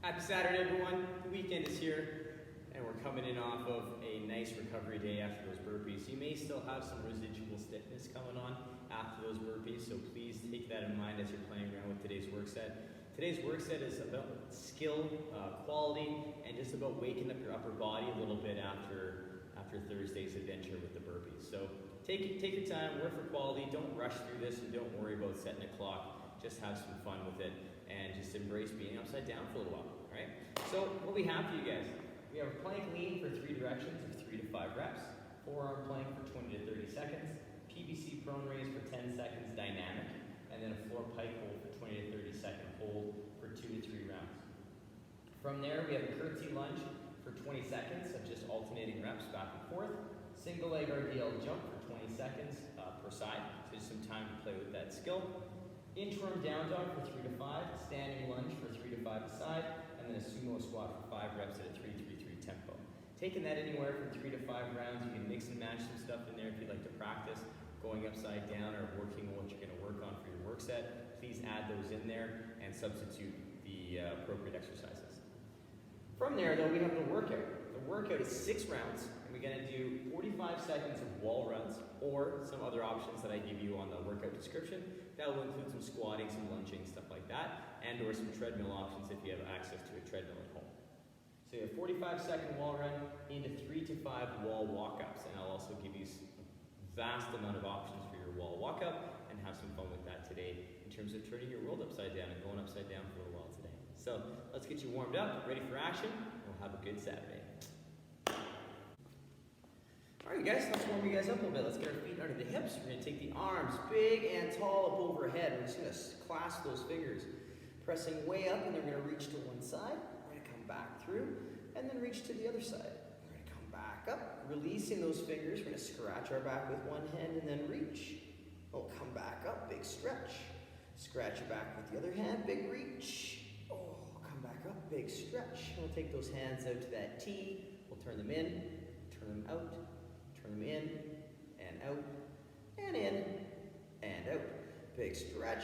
Happy Saturday, everyone. The weekend is here, and we're coming in off of a nice recovery day after those burpees. You may still have some residual stiffness coming on after those burpees, so please take that in mind as you're playing around with today's work set. Today's work set is about skill, quality, and just about waking up your upper body a little bit after Thursday's adventure with the burpees. So take your time, work for quality, don't rush through this, and don't worry about setting a clock. Just have some fun with it, and just embrace being upside down for a little while, all right? So what we have for you guys, we have a plank lean for 3 directions of 3 to 5 reps, forearm plank for 20 to 30 seconds, PVC Prone Rise for 10 seconds dynamic, and then a floor pike hold for 20 to 30 second hold for 2 to 3 rounds. From there, we have a curtsy lunge for 20 seconds of just alternating reps back and forth, single leg Rdl jump for 20 seconds per side, so just some time to play with that skill. Inchworm Down Dog for 3 to 5, standing lunge for 3 to 5 a side, and then a Sumo Squat for 5 reps at a 3-3-3 tempo. Taking that anywhere from 3 to 5 rounds, you can mix and match some stuff in there if you'd like to practice going upside down or working on what you're going to work on for your work set. Please add those in there and substitute the appropriate exercises. From there, though, we have the workout. The workout is 6 rounds, and we're going to do 45 seconds of wall runs or some other options that I give you on the workout description. That will include some squatting, some lunging, stuff like that, and or some treadmill options if you have access to a treadmill at home. So you have 45-second wall run into 3 to 5 wall walk-ups, and I'll also give you a vast amount of options for your wall walk-up, and have some fun with that today in terms of turning your world upside down and going upside down for a little while today. So let's get you warmed up, ready for action. We'll have a good Saturday. Alright guys, let's warm you guys up a little bit. Let's get our feet under the hips. We're going to take the arms big and tall up overhead. We're just going to clasp those fingers, pressing way up, and then we're going to reach to one side. We're going to come back through, and then reach to the other side. We're going to come back up, releasing those fingers. We're going to scratch our back with one hand and then reach. We'll come back up, big stretch. Scratch your back with the other hand, big reach. Oh, come back up, big stretch. We'll take those hands out to that T. We'll turn them in, turn them out. Turn them in, and out, and in, and out. Big stretch,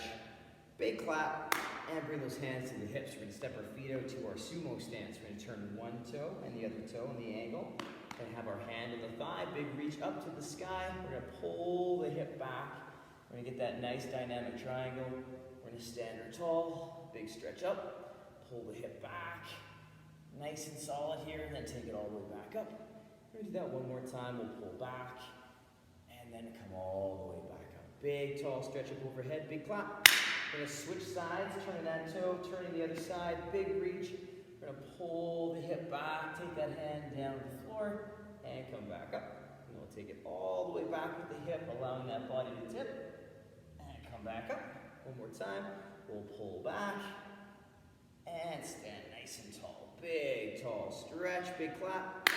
big clap, and bring those hands to the hips. We're going to step our feet out to our sumo stance. We're going to turn one toe and the other toe in the angle, and have our hand in the thigh, big reach up to the sky. We're going to pull the hip back. We're going to get that nice dynamic triangle. We're going to stand her tall, big stretch up, pull the hip back, nice and solid here, and then take it all the way back up. We're going to do that one more time. We'll pull back and then come all the way back up. Big, tall stretch up overhead, big clap. We're going to switch sides, turning that toe, turning the other side, big reach. We're going to pull the hip back, take that hand down to the floor, and come back up. And we'll take it all the way back with the hip, allowing that body to tip, and come back up. One more time. We'll pull back and stand nice and tall. Big, tall stretch, big clap.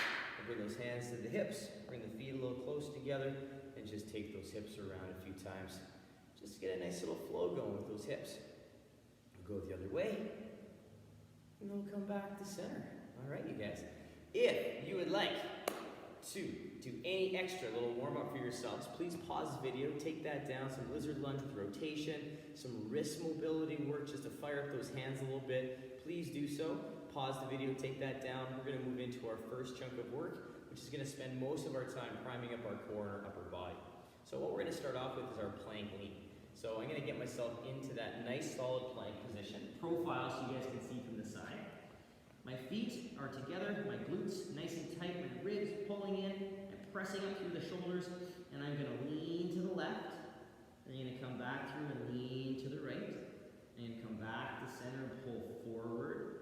Bring those hands to the hips, bring the feet a little close together, and just take those hips around a few times. Just to get a nice little flow going with those hips. We'll go the other way, and we'll come back to center. All right, you guys. If you would like to do any extra little warm-up for yourselves, please pause the video, take that down, some lizard lunge with rotation, some wrist mobility work just to fire up those hands a little bit. Please do so. Pause the video, take that down. We're going to move into our first chunk of work, which is going to spend most of our time priming up our core and our upper body. So what we're going to start off with is our plank lean. So I'm going to get myself into that nice solid plank position. Profile so you guys can see from the side. My feet are together, my glutes nice and tight, my ribs pulling in and pressing up through the shoulders, and I'm going to lean to the left. I'm going to come back through and lean to the right, and come back to center and pull forward.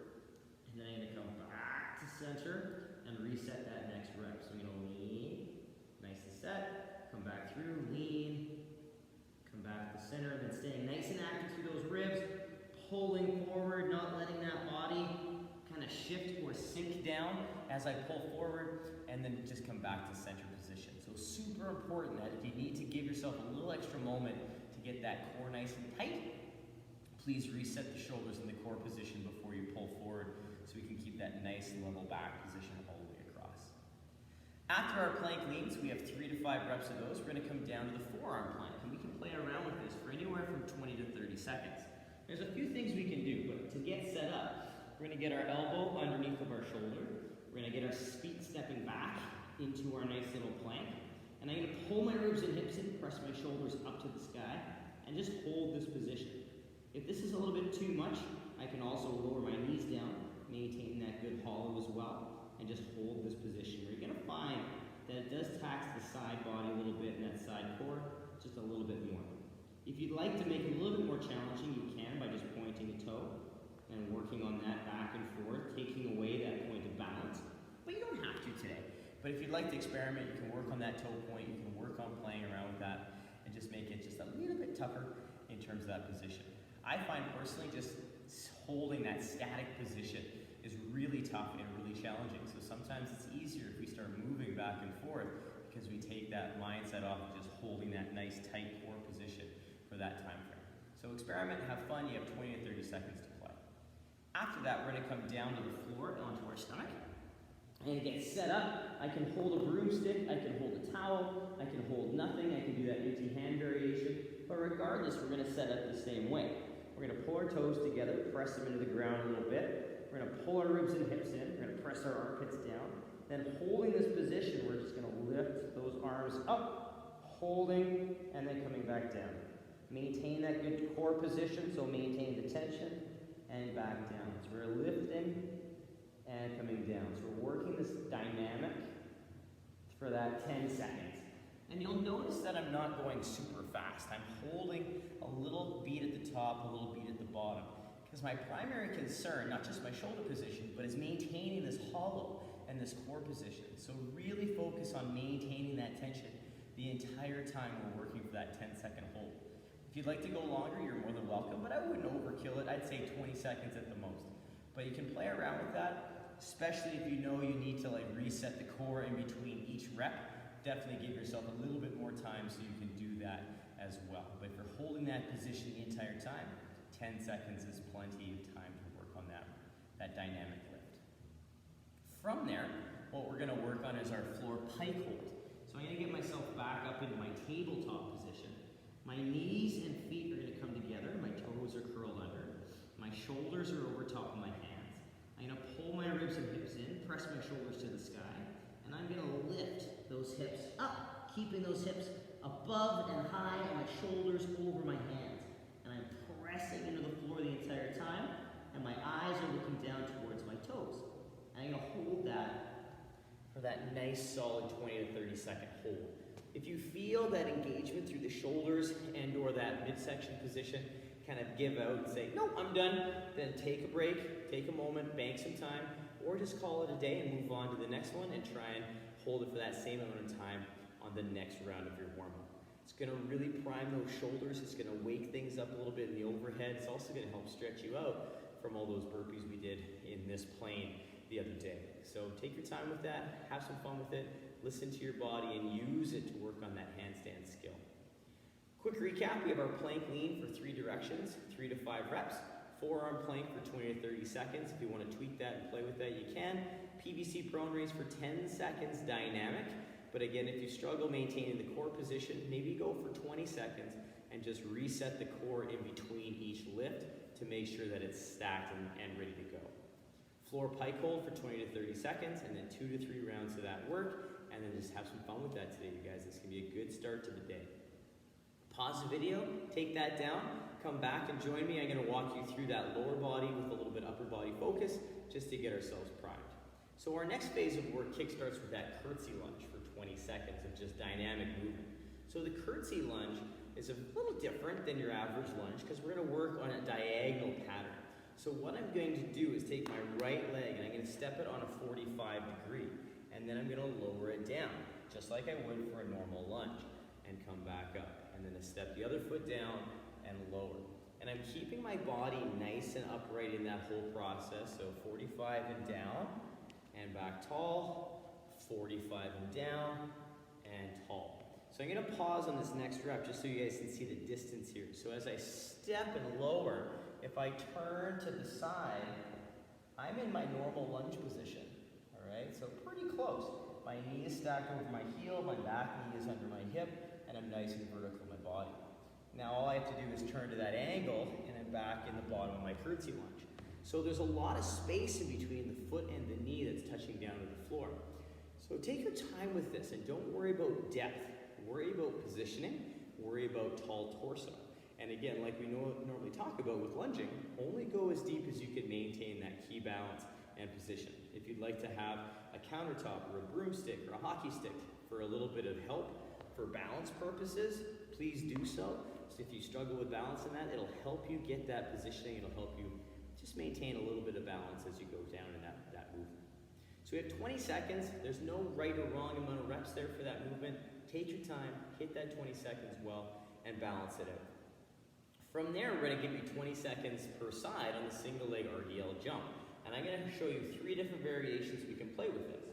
And then I'm going to come back to center and reset that next rep. So I'm going to lean, nice and set, come back through, lean, come back to center, and then staying nice and active through those ribs, pulling forward, not letting that body kind of shift or sink down as I pull forward, and then just come back to center position. So super important that if you need to give yourself a little extra moment to get that core nice and tight, please reset the shoulders in the core position before you pull forward, so we can keep that nice level back position all the way across. After our plank leans, we have 3 to 5 reps of those. We're going to come down to the forearm plank, and we can play around with this for anywhere from 20 to 30 seconds. There's a few things we can do, but to get set up, We're gonna get our elbow underneath of our shoulder. We're gonna get our feet stepping back into our nice little plank. And I'm gonna pull my ribs and hips in, press my shoulders up to the sky, and just hold this position. If this is a little bit too much, I can also lower my knees down, maintain that good hollow as well, and just hold this position. You're gonna find that it does tax the side body a little bit and that side core just a little bit more. If you'd like to make it a little bit more challenging, you can by just pointing a toe and working on that back and forth, taking away that point of balance. But you don't have to today. But if you'd like to experiment, you can work on that toe point, you can work on playing around with that, and just make it just a little bit tougher in terms of that position. I find personally just holding that static position is really tough and really challenging. So sometimes it's easier if we start moving back and forth because we take that mindset off of just holding that nice tight core position for that time frame. So experiment, have fun, you have 20 to 30 seconds to play. After that, we're gonna come down to the floor and onto our stomach. And get set up. I can hold a broomstick, I can hold a towel, I can hold nothing, I can do that empty hand variation. But regardless, we're gonna set up the same way. We're gonna pull our toes together, press them into the ground a little bit. We're gonna pull our ribs and hips in, we're gonna press our armpits down. Then holding this position, we're just gonna lift those arms up, holding, and then coming back down. Maintain that good core position, so maintain the tension, and back down. So we're lifting and coming down. So we're working this dynamic for that 10 seconds. And you'll notice that I'm not going super fast. I'm holding a little beat at the top, a little beat at the bottom. Because my primary concern, not just my shoulder position, but is maintaining this hollow and this core position. So really focus on maintaining that tension the entire time we're working for that 10-second hold. If you'd like to go longer, you're more than welcome, but I wouldn't overkill it. I'd say 20 seconds at the most. But you can play around with that, especially if you know you need to like reset the core in between each rep. Definitely give yourself a little bit more time so you can do that as well. But if you're holding that position the entire time, 10 seconds is plenty of time to work on that dynamic lift. From there, what we're gonna work on is our floor pike hold. So I'm gonna get myself back up into my tabletop position. My knees and feet are gonna come together, my toes are curled under. My shoulders are over top of my hands. I'm gonna pull my ribs and hips in, press my shoulders to the sky, and I'm gonna lift those hips up, keeping those hips above and high and my shoulders over my hands. And I'm pressing into the floor the entire time, and my eyes are looking down towards my toes. And I'm gonna hold that for that nice solid 20 to 30 second hold. If you feel that engagement through the shoulders and or that midsection position kind of give out and say, nope, I'm done, then take a break, take a moment, bank some time, or just call it a day and move on to the next one and try and hold it for that same amount of time on the next round of your warm-up. It's gonna really prime those shoulders, it's gonna wake things up a little bit in the overhead, it's also gonna help stretch you out from all those burpees we did in this plane the other day. So take your time with that, have some fun with it, listen to your body and use it to work on that handstand skill. Quick recap, we have our plank lean for 3 directions, 3 to 5 reps. Forearm plank for 20 to 30 seconds. If you want to tweak that and play with that, you can. PVC Prone Rise for 10 seconds, dynamic. But again, if you struggle maintaining the core position, maybe go for 20 seconds and just reset the core in between each lift to make sure that it's stacked and ready to go. Floor pike hold for 20 to 30 seconds, and then 2 to 3 rounds of that work, and then just have some fun with that today, you guys. It's going to be a good start to the day. Pause the video, take that down, come back and join me. I'm going to walk you through that lower body with a little bit upper body focus just to get ourselves primed. So our next phase of work kickstarts with that curtsy lunge for 20 seconds of just dynamic movement. So the curtsy lunge is a little different than your average lunge because we're going to work on a diagonal pattern. So what I'm going to do is take my right leg and I'm going to step it on a 45 degree and then I'm going to lower it down just like I would for a normal lunge and come back up. And then I step the other foot down and lower. And I'm keeping my body nice and upright in that whole process. So 45 and down, and back tall, 45 and down, and tall. So I'm gonna pause on this next rep just so you guys can see the distance here. So as I step and lower, if I turn to the side, I'm in my normal lunge position, all right? So pretty close. My knee is stacked over my heel, my back knee is under my hip, and I'm nice and vertical in my body. Now all I have to do is turn to that angle and I'm back in the bottom of my curtsy lunge. So there's a lot of space in between the foot and the knee that's touching down to the floor. So take your time with this and don't worry about depth. Worry about positioning, worry about tall torso. And again, like we normally talk about with lunging, only go as deep as you can maintain that key balance and position. If you'd like to have a countertop or a broomstick or a hockey stick for a little bit of help for balance purposes, please do so. So if you struggle with balance in that, it'll help you get that positioning. It'll help you just maintain a little bit of balance as you go down in that movement. So we have 20 seconds. There's no right or wrong amount of reps there for that movement. Take your time, hit that 20 seconds well, and balance it out. From there, we're going to give you 20 seconds per side on the Single Leg Rdl Jump. And I'm going to show you 3 different variations we can play with this.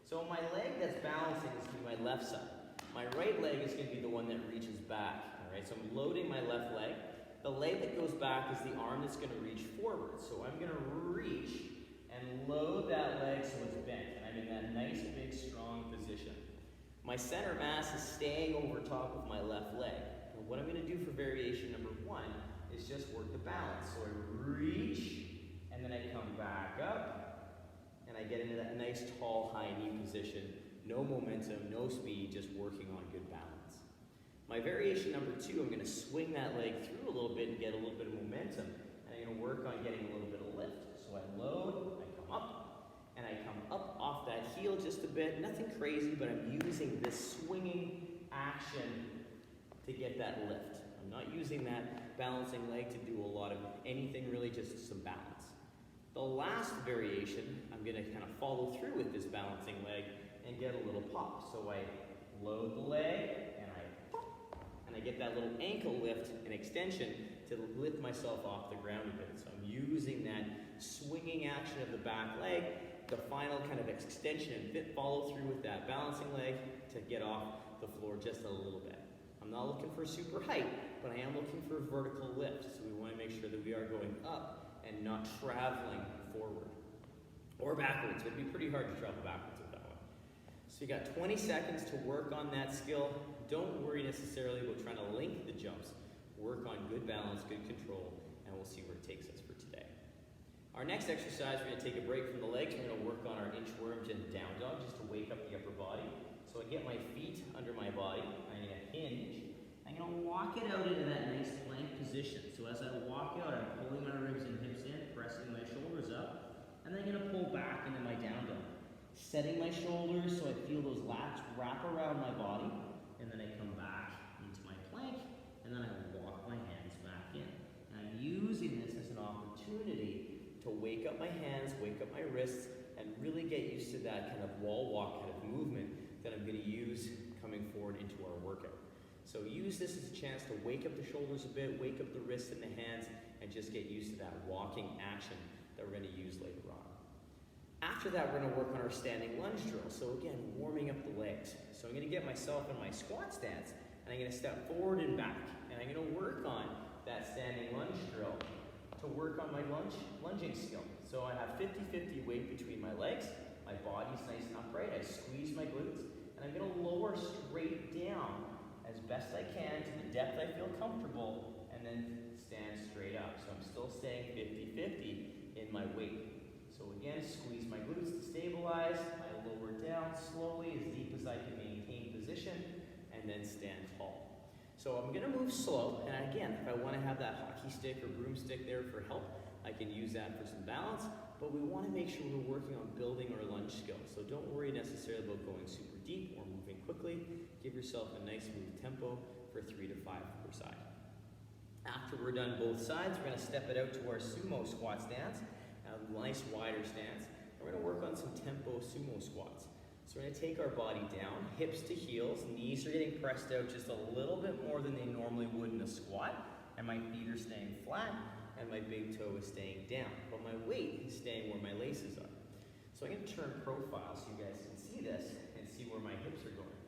So my leg that's balancing is going to be my left side. My right leg is going to be the one that reaches back. All right, so I'm loading my left leg. The leg that goes back is the arm that's going to reach forward. So I'm going to reach and load that leg so it's bent. And I'm in that nice, big, strong position. My center mass is staying over top of my left leg. And what I'm going to do for variation number 1 is just work the balance. So I reach, and then I come back up, and I get into that nice, tall, high knee position. No momentum, no speed, just working on good balance. My variation number 2, I'm going to swing that leg through a little bit and get a little bit of momentum. And I'm going to work on getting a little bit of lift. So I load, I come up, and I come up off that heel just a bit. Nothing crazy, but I'm using this swinging action to get that lift. I'm not using that balancing leg to do a lot of anything, really just some balance. The last variation, I'm going to kind of follow through with this balancing leg and get a little pop. So I load the leg and I pop, and I get that little ankle lift and extension to lift myself off the ground a bit. So I'm using that swinging action of the back leg, the final kind of extension and follow through with that balancing leg to get off the floor just a little bit. I'm not looking for super height, but I am looking for vertical lift. So we want to make sure that we are going up and not traveling forward or backwards. It'd be pretty hard to travel backwards with that one. So you got 20 seconds to work on that skill. Don't worry necessarily about trying to link the jumps. Work on good balance, good control, and we'll see where it takes us for today. Our next exercise, we're going to take a break from the legs. We're going to work on our Inchworms and Down Dog just to wake up the upper body. So I get my feet under my body. I'm going to hinge. I'm going to walk it out into that nice plank position. So as I walk out, I'm pulling my ribs and hips in, pressing my shoulders up, and then I'm going to pull back into my down dog. Setting my shoulders so I feel those lats wrap around my body, and then I come back into my plank, and then I walk my hands back in. And I'm using this as an opportunity to wake up my hands, wake up my wrists, and really get used to that kind of wall walk kind of movement that I'm going to use coming forward into our workout. So use this as a chance to wake up the shoulders a bit, wake up the wrists and the hands, and just get used to that walking action that we're going to use later on. After that, we're going to work on our standing lunge drill. So again, warming up the legs. So I'm going to get myself in my squat stance, and I'm going to step forward and back. And I'm going to work on that standing lunge drill to work on my lunging skill. So I have 50-50 weight between my legs. My body's nice and upright. I squeeze my glutes, and I'm going to lower straight down as best I can to the depth I feel comfortable, and then stand straight up. So I'm still staying 50-50 in my weight. So again, squeeze my glutes to stabilize. I lower down slowly, as deep as I can maintain position, and then stand tall. So I'm going to move slow, and again, if I want to have that hockey stick or broomstick there for help, I can use that for some balance, but we want to make sure we're working on building our lunge skill. So don't worry necessarily about going super deep or moving quickly. Give yourself a nice smooth tempo for 3 to 5 per side. After we're done both sides, we're going to step it out to our Sumo Squat stance, a nice wider stance, and we're going to work on some tempo Sumo Squats. So we're going to take our body down, hips to heels, knees are getting pressed out just a little bit more than they normally would in a squat, and my feet are staying flat, and my big toe is staying down, but my weight is staying where my laces are. So I'm going to turn profile so you guys can see this and see where my hips are going.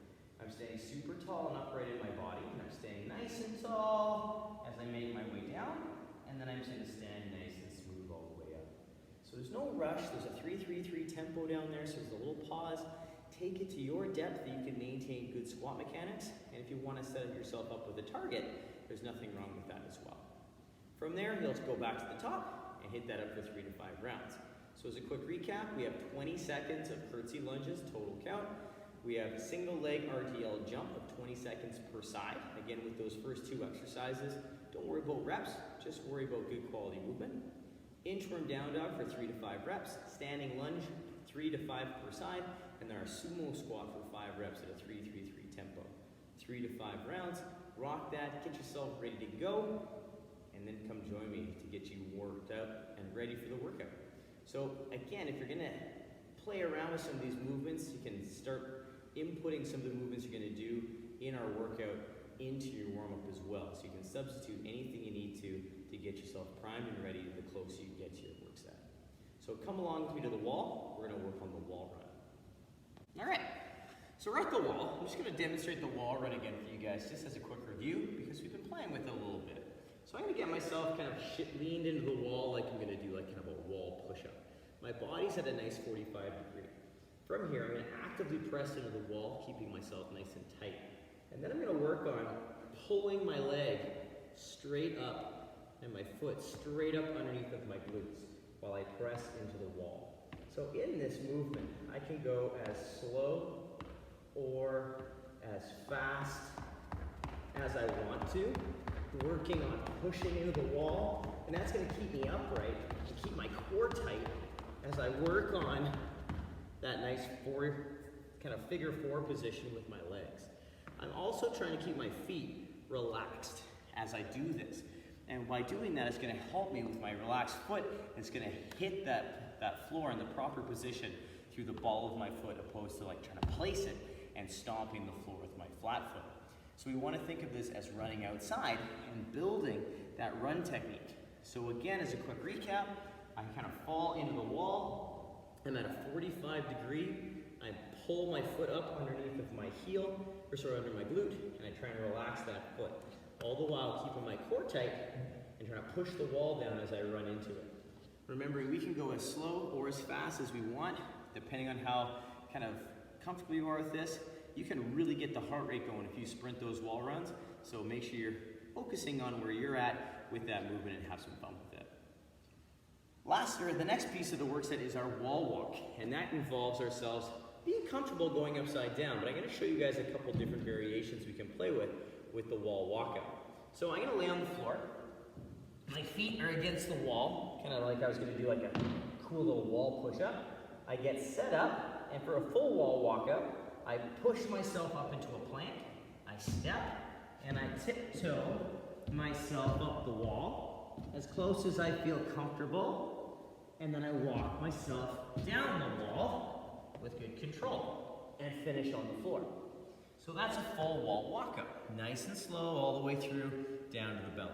I'm staying super tall and upright in my body, and I'm staying nice and tall as I make my way down, and then I'm just going to stand nice and smooth all the way up. So there's no rush. There's a 3-3-3 tempo down there, so there's a little pause. Take it to your depth that you can maintain good squat mechanics, and if you want to set yourself up with a target, there's nothing wrong with that as well. From there, let's go back to the top and hit that up for 3 to 5 rounds. So as a quick recap, we have 20 seconds of curtsy lunges, total count. We have Single Leg Rdl Jump of 20 seconds per side. Again, with those first 2 exercises, don't worry about reps, just worry about good quality movement. Inchworm Down Dog for 3 to 5 reps. Standing Lunge, 3 to 5 per side. And then our Sumo Squat for 5 reps at a 3-3-3 tempo. 3 to 5 rounds. Rock that, get yourself ready to go, and then come join me to get you worked out and ready for the workout. So again, if you're gonna play around with some of these movements, you can start inputting some of the movements you're gonna do in our workout into your warm-up as well. So you can substitute anything you need to get yourself primed and ready the closer you get to your work set. So come along with me to the wall. We're gonna work on the wall run. All right, so we're at the wall. I'm just gonna demonstrate the wall run again for you guys, just as a quick review, because we've been playing with it a little bit. So I'm gonna get myself kind of leaned into the wall like I'm gonna do like kind of a wall push-up. My body's at a nice 45 degree. From here, I'm gonna actively press into the wall, keeping myself nice and tight. And then I'm gonna work on pulling my leg straight up and my foot straight up underneath of my glutes while I press into the wall. So in this movement, I can go as slow or as fast as I want to, working on pushing into the wall, and that's gonna keep me upright and keep my core tight as I work on that nice kind of figure 4 position with my legs. I'm also trying to keep my feet relaxed as I do this. And by doing that, it's gonna help me with my relaxed foot. It's gonna hit that floor in the proper position through the ball of my foot, opposed to like trying to place it and stomping the floor with my flat foot. So we wanna think of this as running outside and building that run technique. So again, as a quick recap, I kind of fall into the wall. I'm at a 45 degree. I pull my foot up underneath of my heel, or sorry, under my glute, and I try and relax that foot. All the while keeping my core tight and trying to push the wall down as I run into it. Remembering we can go as slow or as fast as we want, depending on how kind of comfortable you are with this. You can really get the heart rate going if you sprint those wall runs, so make sure you're focusing on where you're at with that movement and have some fun with it. Lastly, the next piece of the work set is our wall walk, and that involves ourselves being comfortable going upside down, but I'm going to show you guys a couple different variations we can play with the wall walkout. So I'm going to lay on the floor. My feet are against the wall, kind of like I was going to do like a cool little wall push-up. I get set up, and for a full wall walkout, I push myself up into a plank, I step, and I tiptoe myself up the wall as close as I feel comfortable, and then I walk myself down the wall with good control and finish on the floor. So that's a full wall walkout, nice and slow all the way through down to the belly.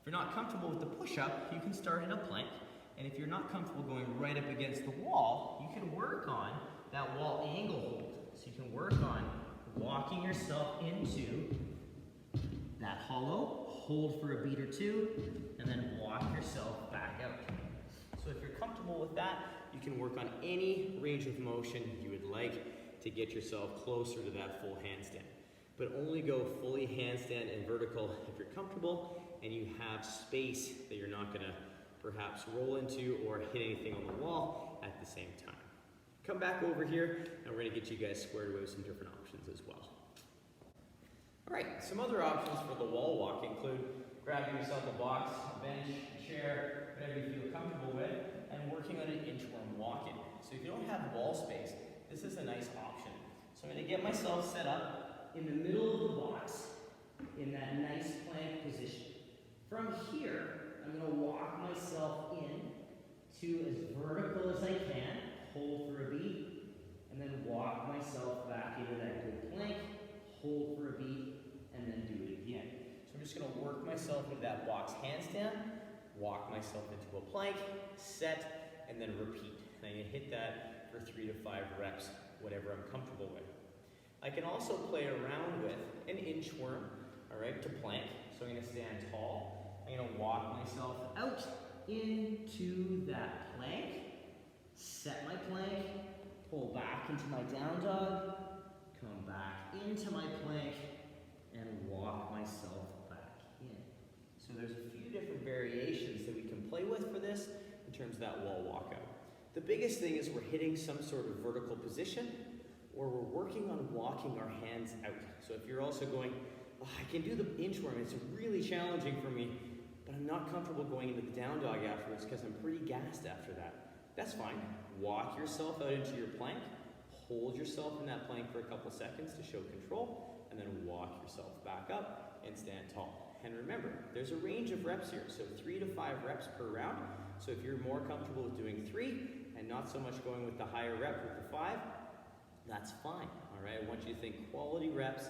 If you're not comfortable with the push-up, you can start in a plank, and if you're not comfortable going right up against the wall, you can work on that wall angle hold. So you can work on walking yourself into that hollow, hold for a beat or two, and then walk yourself back out. So if you're comfortable with that, you can work on any range of motion you would like to get yourself closer to that full handstand. But only go fully handstand and vertical if you're comfortable and you have space that you're not gonna perhaps roll into or hit anything on the wall at the same time. Come back over here and we're gonna get you guys squared away with some different options as well. All right, some other options for the wall walk include grabbing yourself a box, a bench, a chair, whatever you feel comfortable with, and working on an inchworm walk-in. So if you don't have wall space, this is a nice option. So I'm going to get myself set up in the middle of the box in that nice plank position. From here, I'm going to walk myself in to as vertical as I can, hold for a beat, and then walk myself back into that good plank, hold for a beat, and then do it again. So I'm just going to work myself into that box handstand, walk myself into a plank, set, and then repeat. And I'm going to hit that for 3 to 5 reps, whatever I'm comfortable with. I can also play around with an inchworm, all right, to plank. So I'm going to stand tall. I'm going to walk myself out into that plank, set my plank, pull back into my down dog, come back into my plank, and walk myself back in. So there's a few different variations that we can play with for this in terms of that wall walkout. The biggest thing is we're hitting some sort of vertical position, or we're working on walking our hands out. So if you're also going, oh, I can do the inchworm, it's really challenging for me, but I'm not comfortable going into the down dog afterwards because I'm pretty gassed after that. That's fine. Walk yourself out into your plank, hold yourself in that plank for a couple seconds to show control, and then walk yourself back up and stand tall. And remember, there's a range of reps here, so 3 to 5 reps per round. So if you're more comfortable with doing 3 and not so much going with the higher rep with the 5, that's fine, all right? I want you to think quality reps,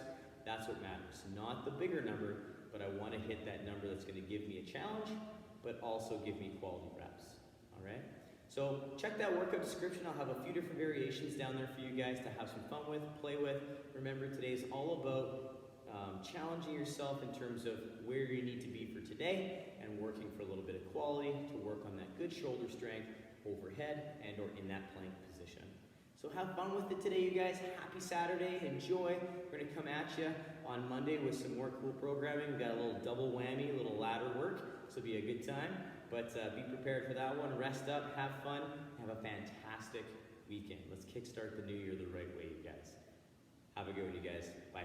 that's what matters. Not the bigger number, but I want to hit that number that's going to give me a challenge, but also give me quality reps, all right? So check that workout description. I'll have a few different variations down there for you guys to have some fun with, play with. Remember, today's all about challenging yourself in terms of where you need to be for today and working for a little bit of quality to work on that good shoulder strength overhead and or in that plank position. So have fun with it today, you guys. Happy Saturday. Enjoy. We're going to come at you on Monday with some more cool programming. We've got a little double whammy, a little ladder work. This will be a good time. But be prepared for that one. Rest up, have fun, have a fantastic weekend. Let's kickstart the new year the right way, you guys. Have a good one, you guys. Bye.